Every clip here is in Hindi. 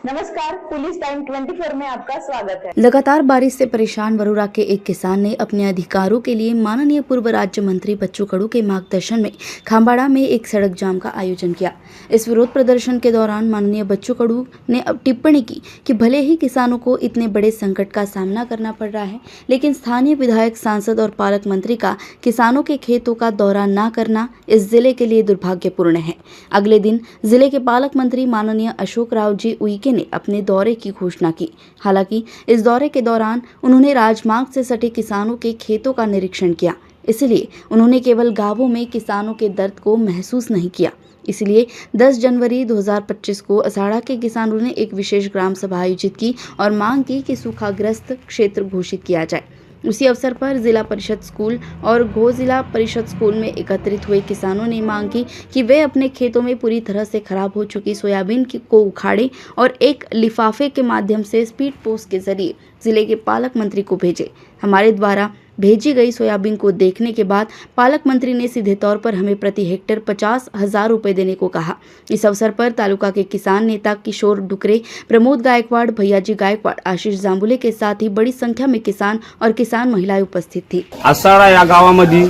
नमस्कार, पुलिस टाइम 24 में आपका स्वागत है। लगातार बारिश से परेशान वरुरा के एक किसान ने अपने अधिकारों के लिए माननीय पूर्व राज्य मंत्री बच्चू कडू के मार्गदर्शन में खामबाड़ा में एक सड़क जाम का आयोजन किया। इस विरोध प्रदर्शन के दौरान माननीय बच्चू कडू ने अब टिप्पणी की कि भले ही किसानों को इतने बड़े संकट का सामना करना पड़ रहा है, लेकिन स्थानीय विधायक, सांसद और पालक मंत्री का किसानों के खेतों का दौरा न करना इस जिले के लिए दुर्भाग्यपूर्ण है। अगले दिन जिले के पालक मंत्री माननीय अशोक राव जी उइके ने अपने दौरे की घोषणा की। हालांकि इस दौरे के दौरान उन्होंने राजमार्ग से सटे किसानों के खेतों का निरीक्षण किया, इसलिए उन्होंने केवल गांवों में किसानों के दर्द को महसूस नहीं किया। इसलिए 10 जनवरी 2025 को असाड़ा के किसानों ने एक विशेष ग्राम सभा आयोजित की और मांग की कि सूखाग्रस्त क्षेत्र घोषित किया जाए। उसी अवसर पर जिला परिषद स्कूल और गो जिला परिषद स्कूल में एकत्रित हुए किसानों ने मांग की कि वे अपने खेतों में पूरी तरह से खराब हो चुकी सोयाबीन को उखाड़े और एक लिफाफे के माध्यम से स्पीड पोस्ट के जरिए जिले के पालक मंत्री को भेजे। हमारे द्वारा भेजी गई सोयाबीन को देखने के बाद पालक मंत्री ने सीधे तौर पर हमें प्रति हेक्टेयर 50,000 रुपए देने को कहा। इस अवसर पर तालुका के किसान नेता किशोर डुकरे, प्रमोद गायकवाड़, भैयाजी गायकवाड़, आशीष जांबुले के साथ ही बड़ी संख्या में किसान और किसान महिलाएं उपस्थित थी। असाडा या गावामध्ये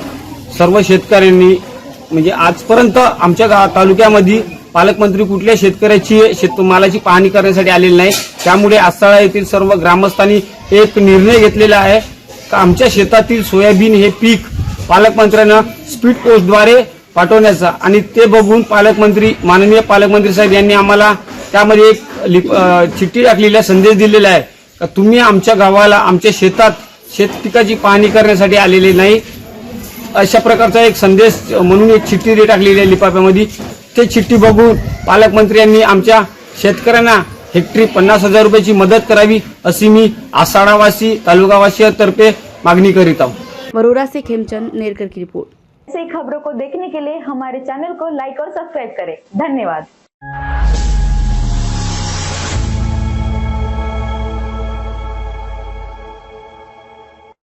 सर्व शेतकऱ्यांनी म्हणजे आजपर्यंत आमच्या तालुक्यामध्ये पालकमंत्री कुठल्या शेतकऱ्याची शेतमालाची पाहणी करण्यासाठी आलेले नाही। त्यामुळे असाडा येथील सर्व ग्रामस्थांनी एक निर्णय घेतलेला आहे की आमच्या शेतातील सोयाबीन हे पीक पालकमंत्र्यांना स्पीड पोस्टद्वारे पाठवण्याचा आणि ते बघून माननीय पालकमंत्री साहेब यांनी आम्हाला त्यामध्ये एक चिठ्ठी टाकलेला संदेश दिलेला आहे की तुम्ही आमच्या गावाला आमच्या शेतात शेतपिकाची पाहणी करण्यासाठी आलेले नाही, अशा प्रकारचा एक संदेश म्हणून एक चिठ्ठी टाकलेली आहे लिफाफ्यामध्ये। ते चिठ्ठी बघून पालकमंत्री यांनी आमच्या शेतकऱ्यांना हेक्टरी 50,000 रुपयाची मदत करावी अशी मी आसाडावासी तालुकावासियांतर्फे मागणी करीत आहों। वरुरा से खेमचंद नेरकर की रिपोर्ट। ऐसी खबरों को देखने के लिए हमारे चैनल को लाइक और सब्सक्राइब करें। धन्यवाद।